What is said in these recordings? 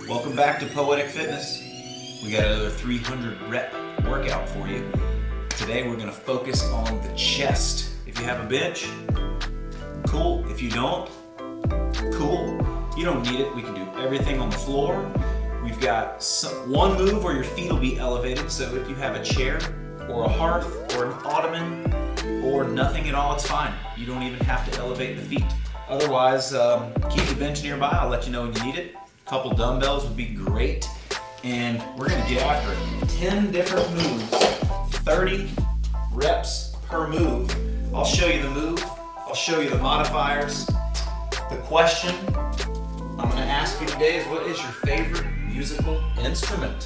Welcome back to Poetic Fitness. We got another 300 rep workout for you. Today we're going to focus on the chest. If you have a bench, cool. If you don't, cool. You don't need it. We can do everything on the floor. We've got one move where your feet will be elevated. So if you have a chair or a hearth or an ottoman or nothing at all, it's fine. You don't even have to elevate the feet. Otherwise, keep the bench nearby. I'll let you know when you need it. A couple dumbbells would be great. And we're gonna get after it. 10 different moves, 30 reps per move. I'll show you the move. I'll show you the modifiers. The question I'm gonna ask you today is, what is your favorite musical instrument?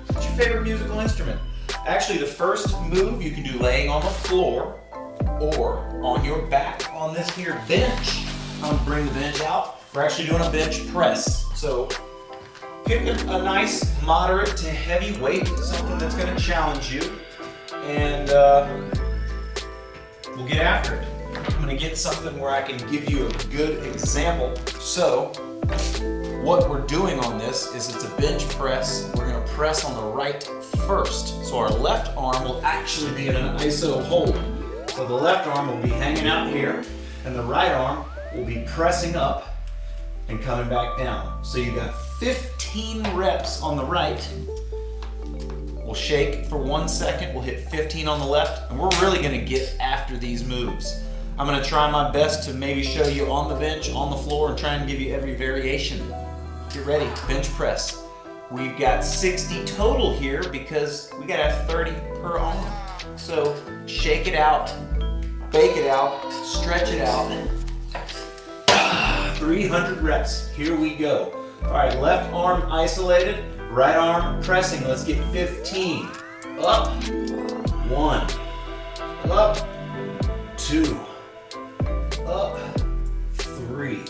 What's your favorite musical instrument? Actually, the first move you can do laying on the floor or on your back on this here bench. I'm gonna bring the bench out. We're actually doing a bench press. So pick a nice moderate to heavy weight, something that's gonna challenge you, and we'll get after it. I'm gonna get something where I can give you a good example. So what we're doing on this is it's a bench press. We're gonna press on the right first. So our left arm will actually be in an iso hold. So the left arm will be hanging out here, and the right arm will be pressing up and coming back down. So you got 15 reps on the right. We'll shake for 1 second. We'll hit 15 on the left, and we're really gonna get after these moves. I'm gonna try my best to maybe show you on the bench, on the floor, and try and give you every variation. Get ready, bench press. We've got 60 total here because we gotta have 30 per arm. So shake it out, bake it out, stretch it out. 300 reps, here we go. All right, left arm isolated, right arm pressing. Let's get 15. Up, 1, up, 2, up, 3,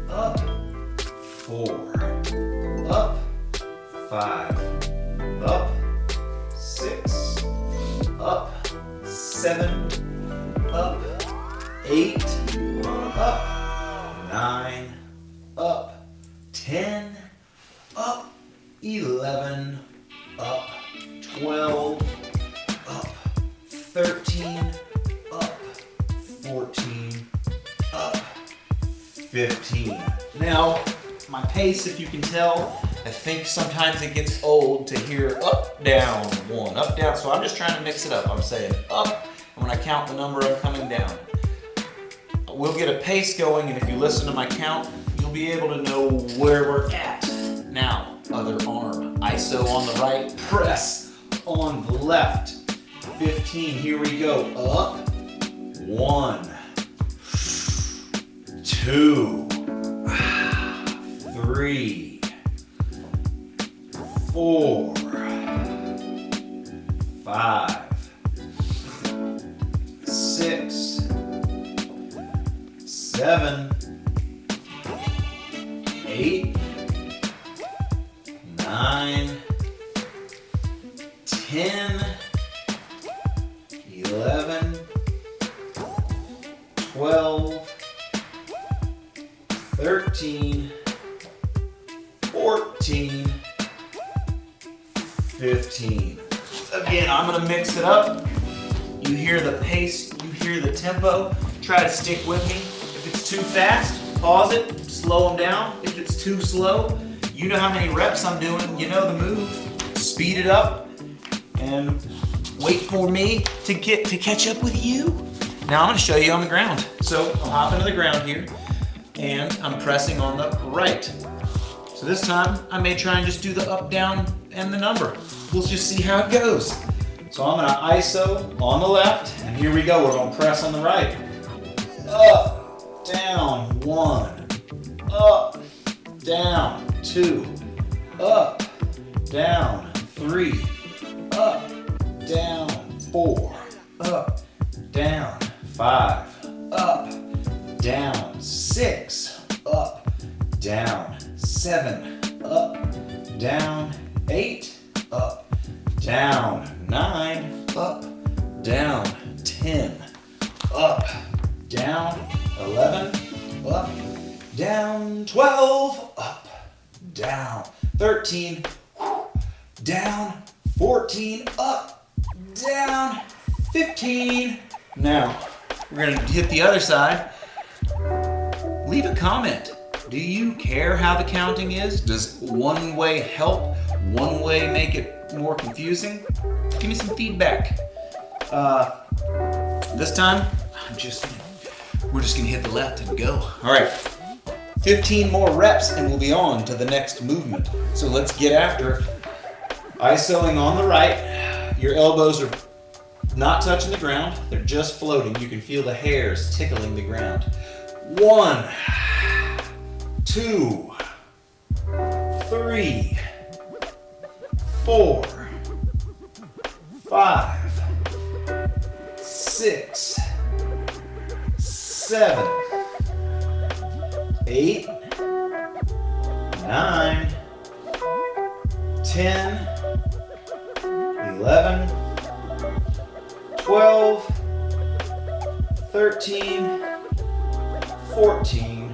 up, 4, up, 5, up, 6, up, 7, up, 8, up, 9, up, 10, up, 11, up, 12, up, 13, up, 14, up, 15. Now, my pace, if you can tell, I think sometimes it gets old to hear up, down, 1, up, down. So I'm just trying to mix it up. I'm saying up, and when I count the number, I'm coming down. We'll get a pace going, and if you listen to my count, you'll be able to know where we're at. Now, other arm, iso on the right, press on the left. 15, here we go. Up, 1, 2, 3, 4, 5, 6, 7, 8, 9, 10, 11, 12, 13, 14, 15. Again, I'm gonna mix it up. You hear the pace, you hear the tempo. Try to stick with me. If it's too fast, pause it, slow them down. If it's too slow, you know how many reps I'm doing, you know the move. Speed it up and wait for me to catch up with you. Now I'm gonna show you on the ground. So I'm hopping to the ground here and I'm pressing on the right. So this time I may try and just do the up, down, and the number. We'll just see how it goes. So I'm gonna iso on the left, and here we go. We're gonna press on the right. Up, down, 1, up, down, 2, up, down, 3, up, down, 4, up, down, 5, up, down, 6, up, down, 7, up, down, 8, up, down, 9, up, down, 10, up, down, 11, up, down, 12, up, down, 13, down, 14, up, down, 15. Now, we're gonna hit the other side. Leave a comment. Do you care how the counting is? Does one way help? One way make it more confusing? Give me some feedback. This time, we're just gonna hit the left and go. All right, 15 more reps and we'll be on to the next movement. So let's get after it. Isoing on the right, your elbows are not touching the ground, they're just floating. You can feel the hairs tickling the ground. 1, 2, 3, 4, 5, 6, 7, 8, 9, 10, 11, 12, 13, 14,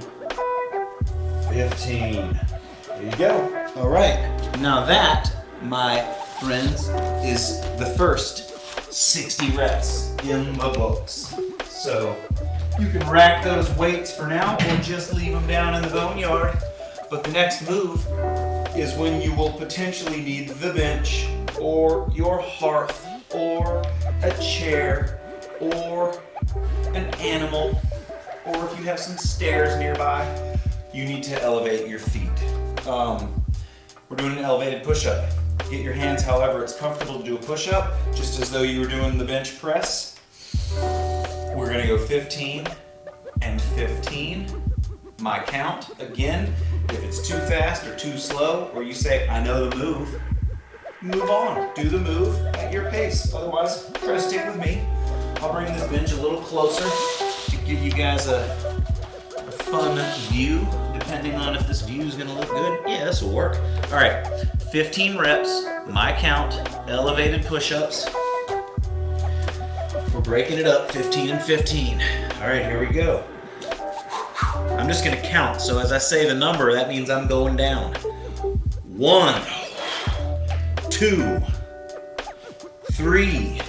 15. There you go. All right. Now that, my friends, is the first 60 reps in the books. So you can rack those weights for now or just leave them down in the boneyard. But the next move is when you will potentially need the bench or your hearth or a chair or an animal, or if you have some stairs nearby, you need to elevate your feet. We're doing an elevated push-up. Get your hands however it's comfortable to do a push-up, just as though you were doing the bench press. We're gonna go 15 and 15. My count, again, if it's too fast or too slow, or you say, I know the move, move on. Do the move at your pace. Otherwise, try to stick with me. I'll bring this bench a little closer to give you guys a fun view, depending on if this view is gonna look good. Yeah, this will work. All right, 15 reps, my count, elevated push-ups. We're breaking it up, 15 and 15. All right, here we go. I'm just gonna count, so as I say the number, that means I'm going down. 1, 2, 3,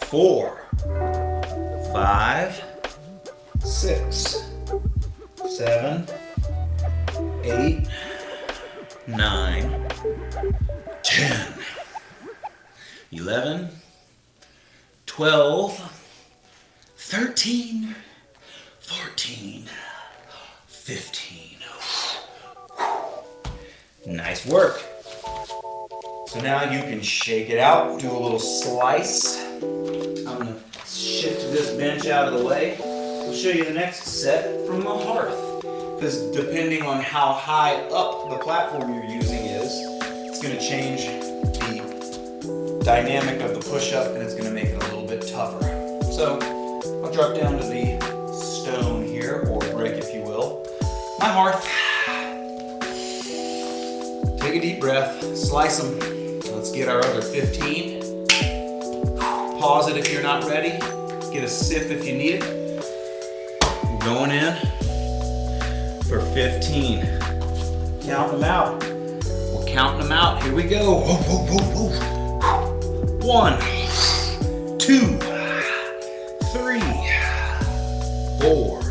4, 5, 6, 7, 8, 9, 10, 11, 12, 13, 14, 15. Nice work. So now you can shake it out, do a little slice. I'm gonna shift this bench out of the way. We'll show you the next set from the hearth. Because depending on how high up the platform you're using is, it's gonna change the dynamic of the push-up and it's gonna make it a little bit tougher. So I'll drop down to the stone here, or brick if you will. My hearth. Take a deep breath, slice them. Let's get our other 15. Pause it if you're not ready. Get a sip if you need it. We're going in for 15. Count them out. We're counting them out. Here we go. 1, 2, 3, 4,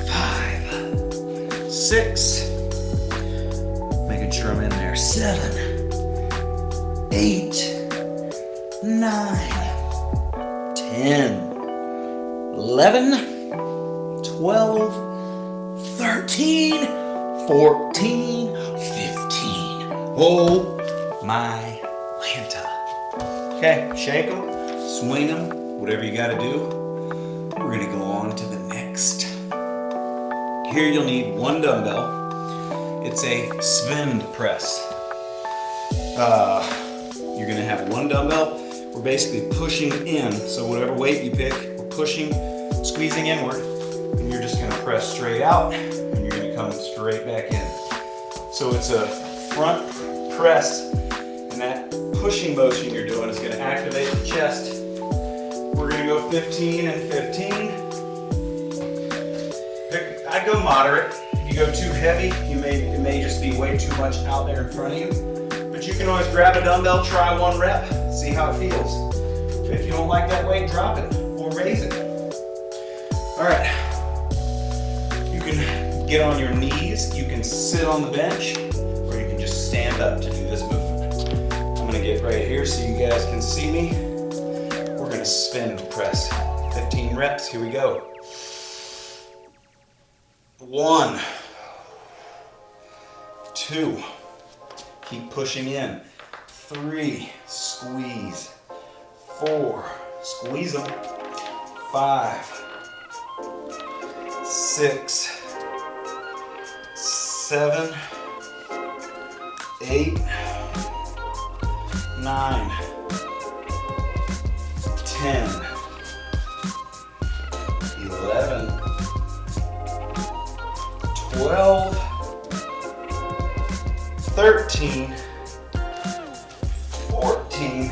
5, 6. Making sure I'm in there. 7, 8, 9, 10, 11, 12, 13, 14, 15. Oh my Lanta. Okay, shake them, swing them, whatever you gotta do. We're gonna go on to the next. Here you'll need one dumbbell. It's a SVEND Press. You're gonna have one dumbbell. We're basically pushing in, so whatever weight you pick, we're pushing, squeezing inward, and you're just gonna press straight out, and you're gonna come straight back in. So it's a front press, and that pushing motion you're doing is gonna activate the chest. We're gonna go 15 and 15. I'd go moderate. If If you go too heavy, it may just be way too much out there in front of you. But you can always grab a dumbbell, try 1 rep, see how it feels. If you don't like that weight, drop it or raise it. All right. You can get on your knees, you can sit on the bench, or you can just stand up to do this movement. I'm gonna get right here so you guys can see me. We're gonna SVEND press. 15 reps, here we go. 1, 2, keep pushing in. 3, squeeze. 4, squeeze them. 5, 6, 7, 8, 9, 10, 11, 12, 13, 14,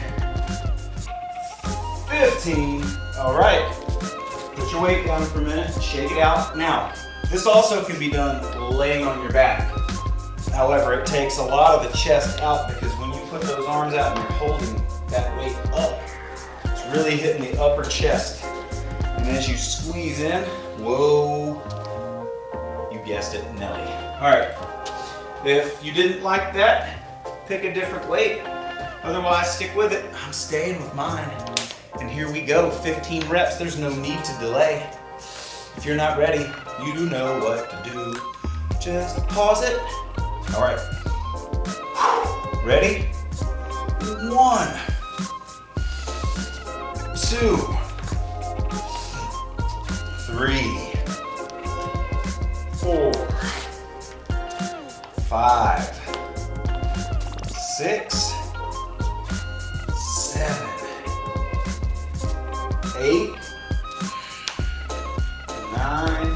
15. All right. Put your weight down for a minute. Shake it out. Now, this also can be done laying on your back. However, it takes a lot of the chest out because when you put those arms out and you're holding that weight up, it's really hitting the upper chest. And as you squeeze in, whoa, you guessed it, Nelly. All right. If you didn't like that, pick a different weight. Otherwise, stick with it. I'm staying with mine. And here we go, 15 reps. There's no need to delay. If you're not ready, you do know what to do. Just pause it. All right. Ready? 1, 2, 3, 4, 5, 6, 7, 8, 9,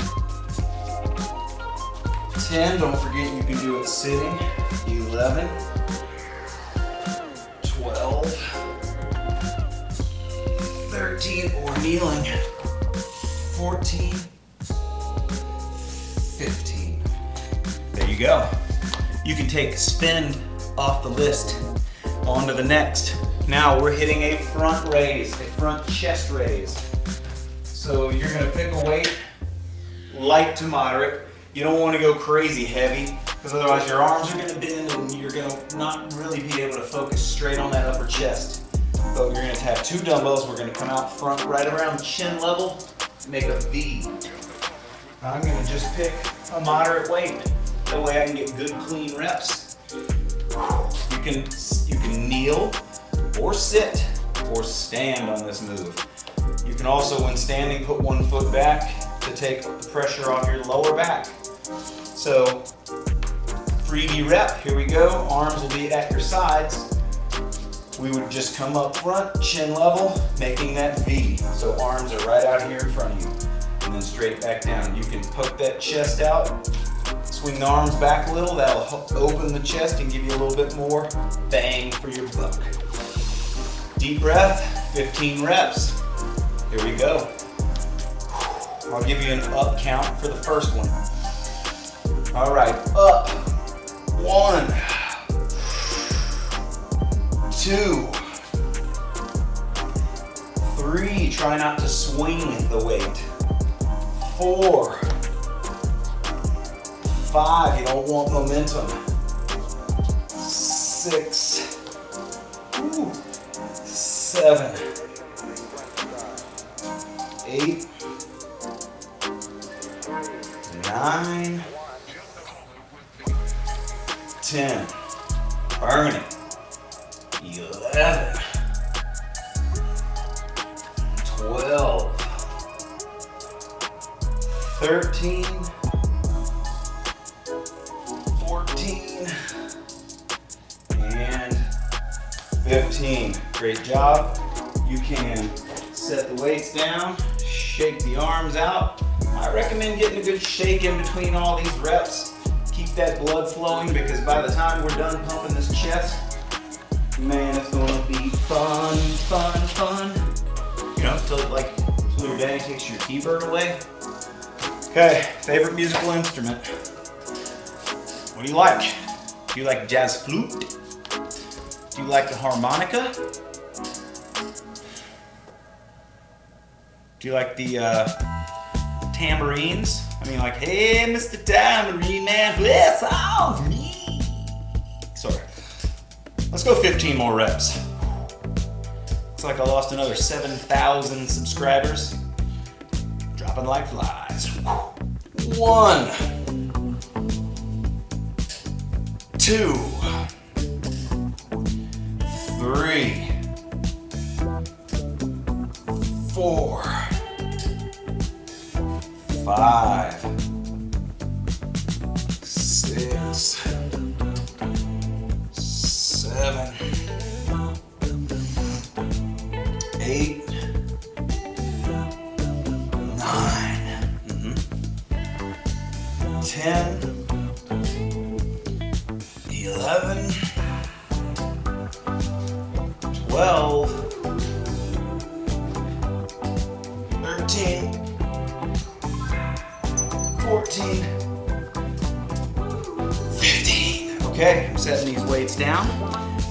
10. Don't forget you can do it sitting. 11, 12, 13, or kneeling. 14, 15. There you go. You can take SVEND off the list. On to the next. Now we're hitting a front raise, a front chest raise. So you're gonna pick a weight, light to moderate. You don't wanna go crazy heavy, because otherwise your arms are gonna bend and you're gonna not really be able to focus straight on that upper chest. But you're gonna have 2 dumbbells. We're gonna come out front right around chin level, make a V. I'm gonna just pick a moderate weight. That way I can get good, clean reps. You can kneel or sit or stand on this move. You can also, when standing, put 1 foot back to take the pressure off your lower back. So, 3D rep, here we go. Arms will be at your sides. We would just come up front, chin level, making that V. So arms are right out here in front of you. And then straight back down. You can poke that chest out, swing the arms back a little. That'll open the chest and give you a little bit more bang for your buck. Deep breath, 15 reps. Here we go. I'll give you an up count for the first one. All right, up. 1, 2, 3. Try not to swing the weight. 4, 5. You don't want momentum. 6, 7, 8, 9, 10. Burn it. 11, 12, 13, 14, and 15. Great job. You can set the weights down, shake the arms out. I recommend getting a good shake in between all these reps. Keep that blood flowing, because by the time we're done pumping this chest, man, it's gonna be fun, fun, fun. You know, till your daddy takes your T-bird away. Okay, favorite musical instrument. What do you like? Do you like jazz flute? Do you like the harmonica? Do you like the tambourines? I mean, like, hey, Mr. Tambourine Man, play a song for me. Sorry. Let's go 15 more reps. Looks like I lost another 7,000 subscribers. Dropping like flies. 1, 2, 3, 4, 5, 6, 7, 8, 9, 10, 11, 12, 13, 14, 15. Okay, I'm setting these weights down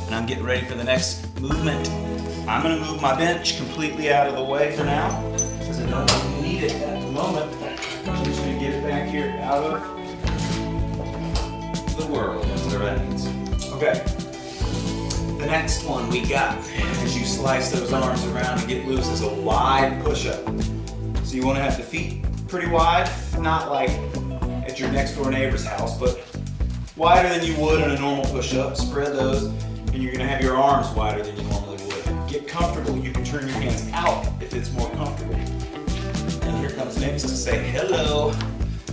and I'm getting ready for the next movement. I'm gonna move my bench completely out of the way for now because I don't really need it at the moment. I'm just gonna get it back here out of the world, whatever that means. Okay. The next one we got, as you slice those arms around and get loose, is a wide push-up. So you want to have the feet pretty wide, not like at your next door neighbor's house, but wider than you would in a normal push-up. Spread those, and you're going to have your arms wider than you normally would. Get comfortable. You can turn your hands out if it's more comfortable. And here comes Nix to say hello.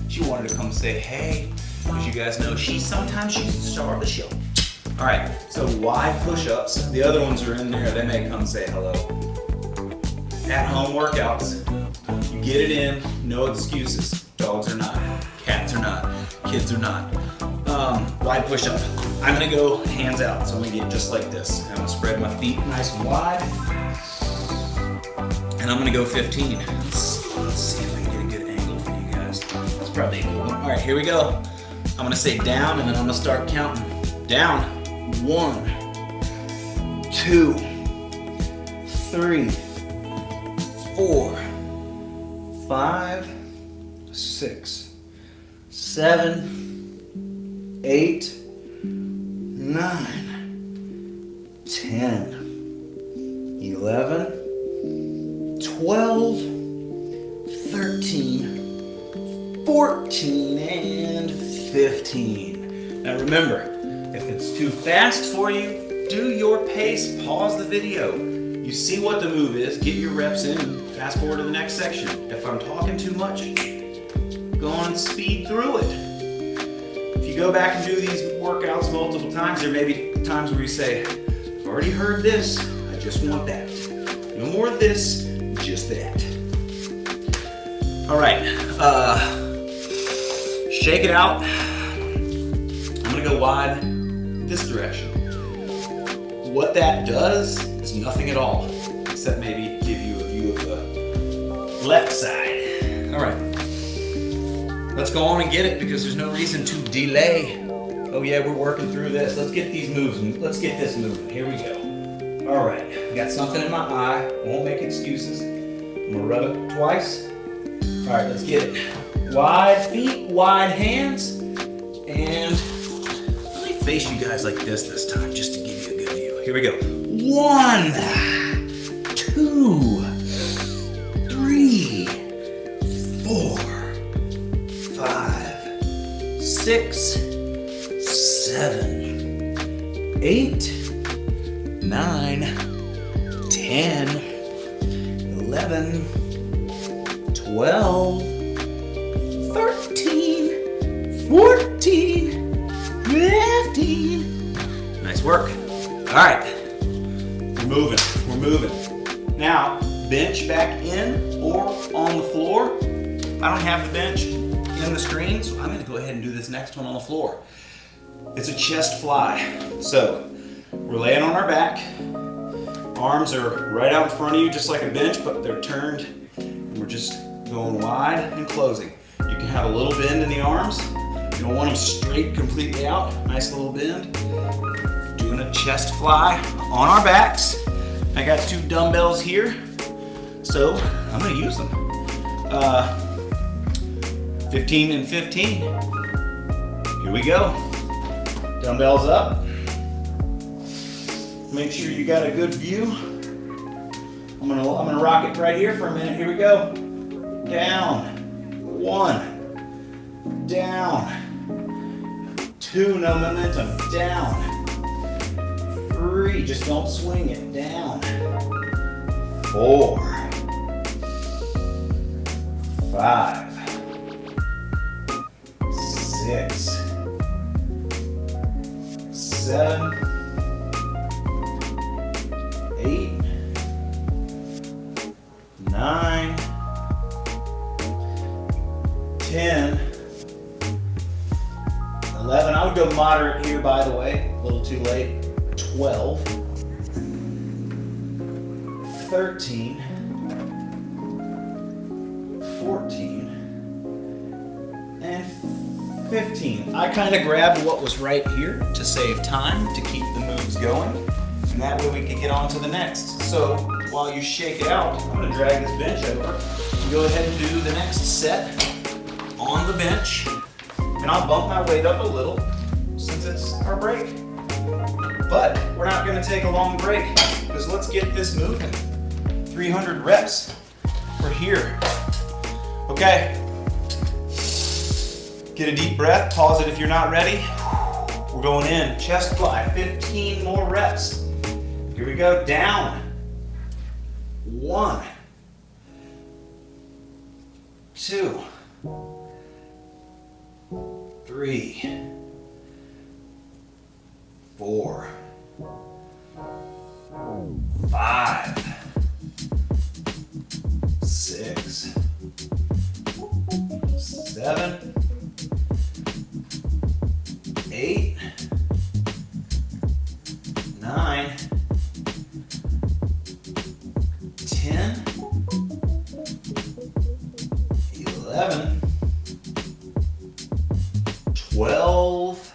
She wanted to come say hey, because you guys know she's the star of the show. All right, so wide push-ups. The other ones are in there. They may come say hello. At-home workouts. You get it in, no excuses. Dogs are not, cats are not, kids are not. Wide push-up. I'm gonna go hands out, so I'm gonna get just like this. I'm gonna spread my feet nice and wide, and I'm gonna go 15. Let's see if I can get a good angle for you guys. That's probably a good one. All right, here we go. I'm gonna say down, and then I'm gonna start counting. Down. 1, 2, 3, 4, 5, 6, 7, 8, 9, 10, 11, 12, 13, 14, and 15. Now remember, if it's too fast for you, do your pace, pause the video. You see what the move is, get your reps in, and fast forward to the next section. If I'm talking too much, go on and speed through it. If you go back and do these workouts multiple times, there may be times where you say, I've already heard this, I just want that. No more of this, just that. All right, shake it out. I'm gonna go wide this direction. What that does is nothing at all, except maybe give you a view of the left side. All right, let's go on and get it because there's no reason to delay. Oh yeah, we're working through this. Let's get these moves, let's get this moving. Here we go. All right, I got something in my eye. Won't make excuses. I'm gonna rub it twice. All right, let's get it. Wide feet, wide hands, and face you guys like this time, just to give you a good view. Here we go. 1, 2, 3, 4, 5, 6, 7, 8, 9, 10, 11, 12, 13, 14, 15. Nice work. All right, we're moving. Now, bench back in or on the floor. I don't have the bench in the screen, so I'm gonna go ahead and do this next one on the floor. It's a chest fly. So, we're laying on our back. Arms are right out in front of you, just like a bench, but they're turned. And we're just going wide and closing. You can have a little bend in the arms, You don't want them straight completely out. Nice little bend. Doing a chest fly on our backs. I got 2 dumbbells here, so I'm gonna use them. 15 and 15. Here we go. Dumbbells up. Make sure you got a good view. I'm gonna rock it right here for a minute. Here we go. Down. 1. Down. 2. No momentum. Down. 3. Just don't swing it. Down. 4. 5. 6. 7. 8. 9. 10. 11. I would go moderate here, by the way. A little too late. 12. 13. 14. And 15. I kind of grabbed what was right here to save time to keep the moves going. And that way we can get on to the next. So while you shake it out, I'm going to drag this bench over and go ahead and do the next set on the bench. And I'll bump my weight up a little since it's our break. But we're not going to take a long break because let's get this moving. 300 reps. We're here. Okay. Get a deep breath. Pause it if you're not ready. We're going in. Chest fly. 15 more reps. Here we go. Down. 1. 2. 3. 4. 5. 6. 7. 8. 9. 10. 11. 12.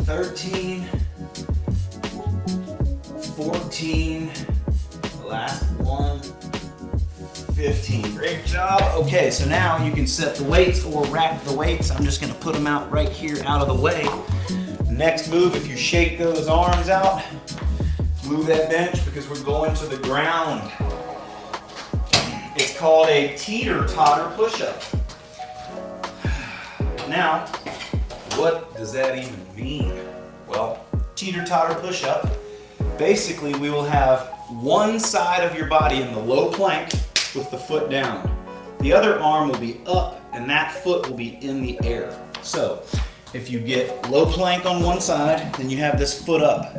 13. 14. Last one. 15. Great job. Okay, so now you can set the weights or rack the weights. I'm just going to put them out right here out of the way. Next move, if you shake those arms out, move that bench because we're going to the ground. It's called a teeter-totter push-up. Now, what does that even mean? Well, teeter-totter push-up, basically we will have one side of your body in the low plank with the foot down. The other arm will be up and that foot will be in the air. So, if you get low plank on one side, then you have this foot up.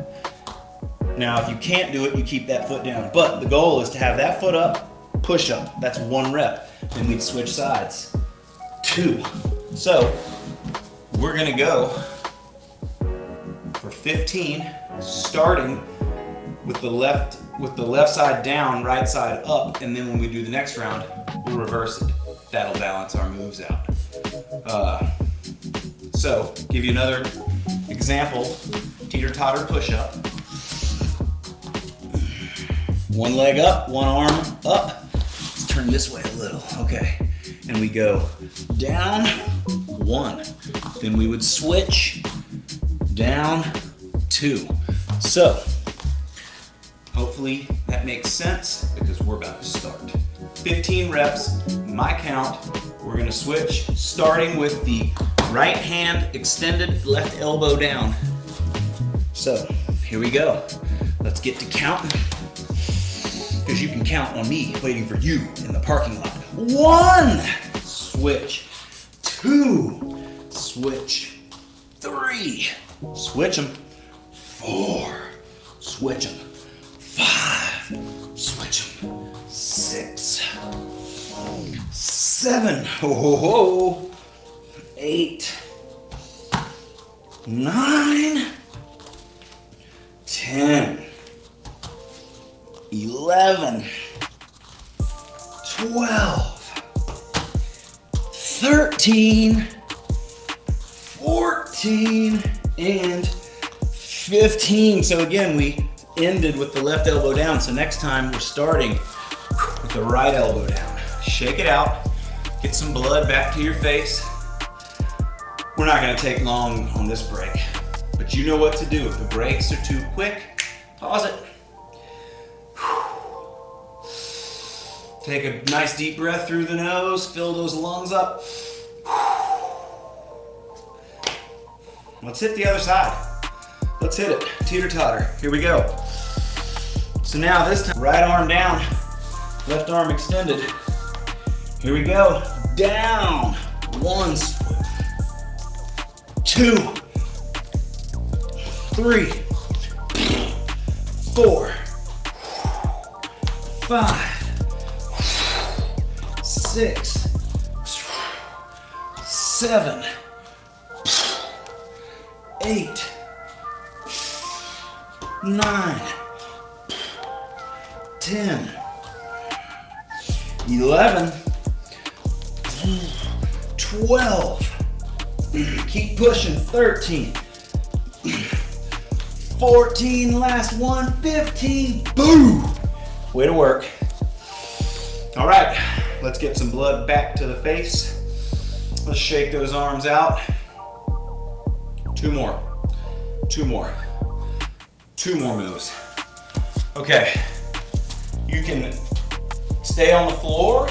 Now, if you can't do it, you keep that foot down. But the goal is to have that foot up, push up. That's 1 rep. Then we'd switch sides. 2. So, we're gonna go for 15, starting with the left side down, right side up, and then when we do the next round, we'll reverse it. That'll balance our moves out. So, give you another example, teeter-totter push-up. 1 leg up, 1 arm up. Let's turn this way a little, okay. And we go down, 1. Then we would switch, down, 2. So, hopefully that makes sense because we're about to start. 15 reps, my count. We're gonna switch, starting with the right hand extended, left elbow down. So, here we go. Let's get to counting. Because you can count on me waiting for you in the parking lot. 1, switch. 2, switch. 3, switch them. 4, switch them. 5, switch them. 6, 7, 8, 9, 10, 11, 12, 13, 14, and 15. So again, we ended with the left elbow down. So next time we're starting with the right elbow down. Shake it out. Get some blood back to your face. We're not gonna take long on this break, but you know what to do. If the breaks are too quick, pause it. Take a nice deep breath through the nose, fill those lungs up. Let's hit the other side. Let's hit it, teeter-totter. Here we go. So now this time, right arm down, left arm extended. Here we go, down. 1, 2, 3, 4, 5, 6, 7, 8, 9, 10, 11, 12. Keep pushing. 13, 14, last one, 15. Boom! Way to work. All right, let's get some blood back to the face. Let's shake those arms out. 2 more. 2 more. 2 more moves. Okay, you can stay on the floor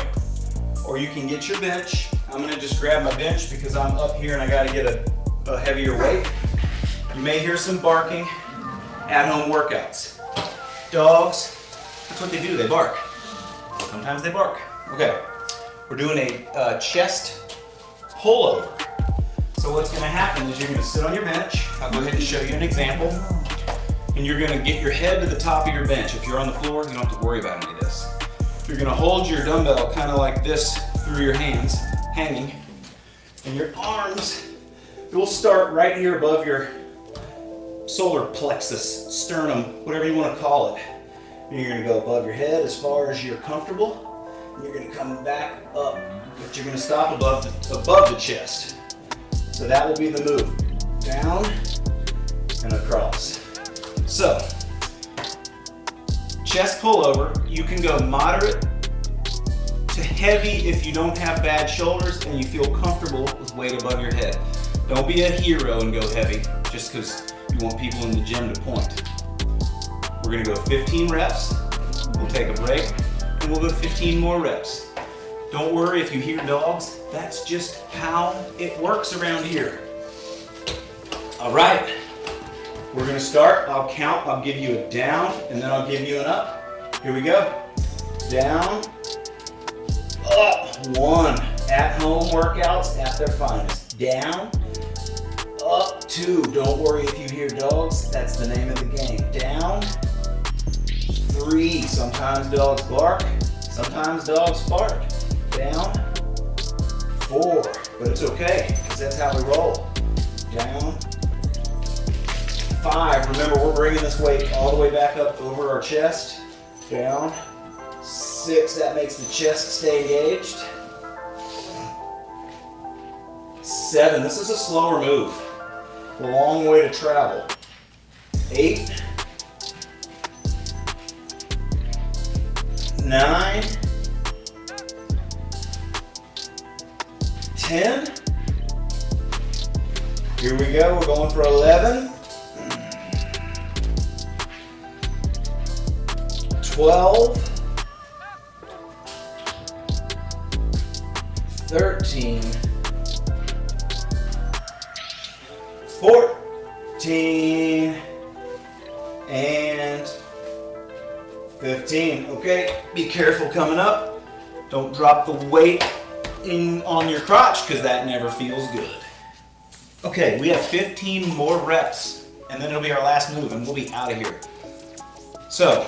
or you can get your bench. I'm gonna just grab my bench because I'm up here and I gotta get a heavier weight. You may hear some barking. At-home workouts. Dogs, that's what they do, they bark. Sometimes they bark. Okay, we're doing a chest pullover. So what's gonna happen is you're gonna sit on your bench. I'll go ahead and show you an example. And you're gonna get your head to the top of your bench. If you're on the floor, you don't have to worry about any of this. You're gonna hold your dumbbell kind of like this through your hands, hanging. And your arms will start right here above your solar plexus, sternum, whatever you want to call it. And you're going to go above your head as far as you're comfortable. And you're going to come back up, but you're going to stop above the chest. So that will be the move. Down and across. So, chest pullover, you can go moderate to heavy if you don't have bad shoulders and you feel comfortable with weight above your head. Don't be a hero and go heavy just because you want people in the gym to point. We're gonna go 15 reps, we'll take a break, and we'll go 15 more reps. Don't worry if you hear dogs, that's just how it works around here. All right, we're gonna start. I'll count, I'll give you a down, and then I'll give you an up. Here we go. Down, up, 1. At-home workouts at their finest. Down, up, 2. Don't worry if you hear dogs, that's the name of the game. Down, 3. Sometimes dogs bark, sometimes dogs fart. Down, 4. But it's okay, because that's how we roll. Down, 5. Remember, we're bringing this weight all the way back up over our chest. Down, 6. That makes the chest stay engaged. 7. This is a slower move. A long way to travel. 8, 9, 10. Here we go, we're going for 11, 12, 13, 14, and 15. Okay, be careful coming up. Don't drop the weight on your crotch because that never feels good. Okay, we have 15 more reps and then it'll be our last move and we'll be out of here. So,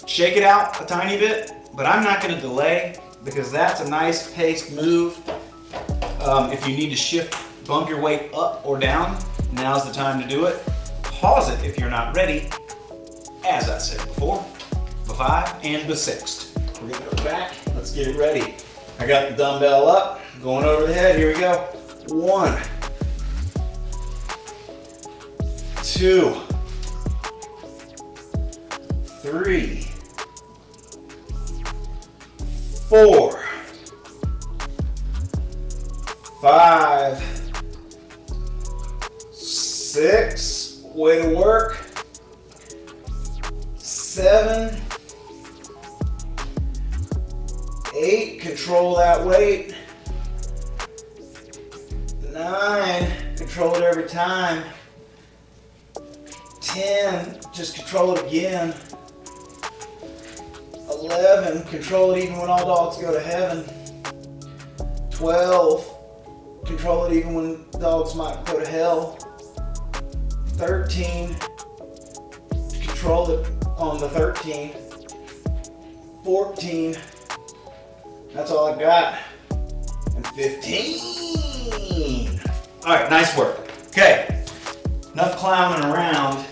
shake it out a tiny bit, but I'm not going to delay because that's a nice paced move. If you need to shift, bump your weight up or down, now's the time to do it. Pause it if you're not ready, as I said before, the 5 and the 6. We're gonna go back, let's get it ready. I got the dumbbell up, Going over the head, here we go. 1, 2, 3, 4, 5, 6, way to work. 7, 8, control that weight. 9, control it every time. 10, just control it again. 11, control it even when all dogs go to heaven. 12, control it even when dogs might go to hell. 13, control it on the 13. 14, that's all I got. And 15. All right, nice work. Okay, enough clowning around.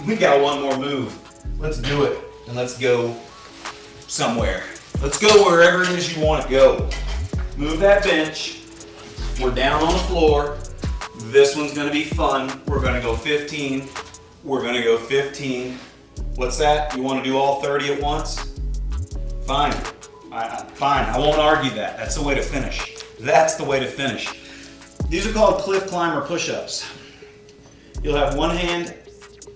We got one more move. Let's do it, and let's go somewhere. Let's go wherever it is you want to go. Move that bench. We're down on the floor. This one's gonna be fun. We're gonna go 15. We're gonna go 15. What's that? You wanna do all 30 at once? Fine. Fine, I won't argue that. That's the way to finish. That's the way to finish. These are called cliff climber push-ups. You'll have one hand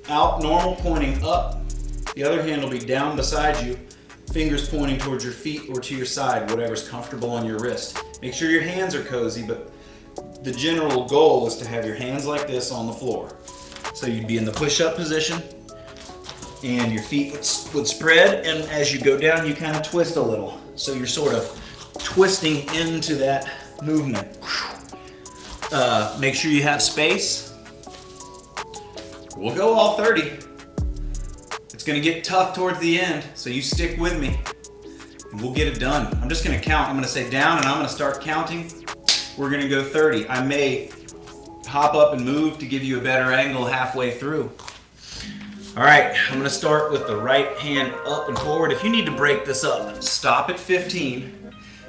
out, normal, pointing up. The other hand will be down beside you, fingers pointing towards your feet or to your side, whatever's comfortable on your wrist. Make sure your hands are cozy, but the general goal is to have your hands like this on the floor. So you'd be in the push-up position, and your feet would spread, and as you go down, you kind of twist a little. So you're sort of twisting into that movement. Make sure you have space. We'll go all 30. It's gonna get tough towards the end, so you stick with me, and we'll get it done. I'm just gonna count. I'm gonna say down, and I'm gonna start counting. We're gonna go 30. I may hop up and move to give you a better angle halfway through. All right, I'm gonna start with the right hand up and forward. If you need to break this up, stop at 15.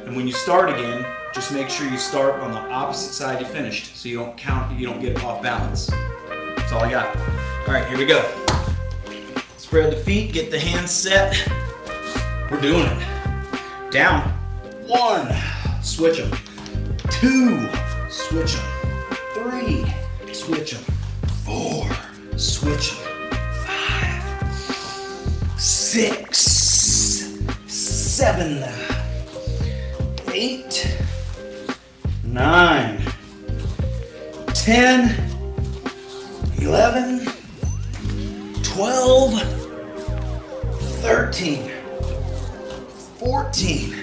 And when you start again, just make sure you start on the opposite side you finished, so you don't get off balance. That's all I got. All right, here we go. Spread the feet, get the hands set. We're doing it. Down. 1, switch them. 2, switch them. 3, switch them. 4, switch them. 5, 6, 7, 8, 9, 10, 11, 12, 13, 14,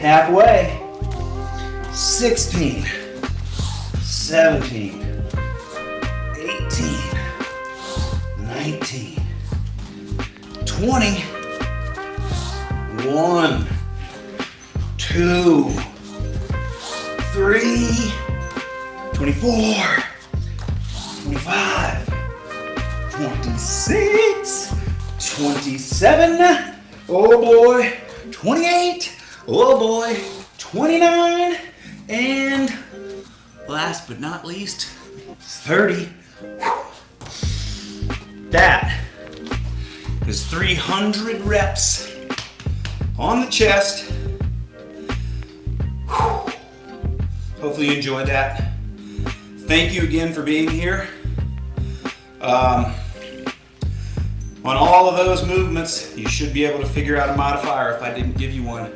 halfway, 16, 17, 18, 19, 20, 1, 2, 3, 24, 25, 26, 27, oh boy, 28, oh boy, 29, and last but not least, 30. That is 300 reps on the chest. Hopefully you enjoyed that. Thank you again for being here. On all of those movements, you should be able to figure out a modifier. If I didn't give you one,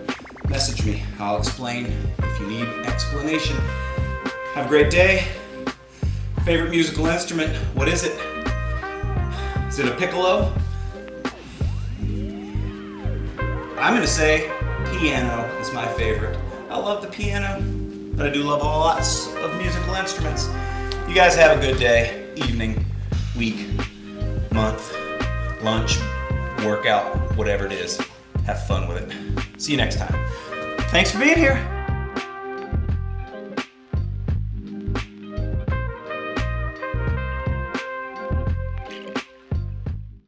message me. I'll explain if you need explanation. Have a great day. Favorite musical instrument, what is it? Is it a piccolo? I'm gonna say piano is my favorite. I love the piano, but I do love lots of musical instruments. You guys have a good day, evening, week, month, lunch, workout, whatever it is. Have fun with it. See you next time. Thanks for being here.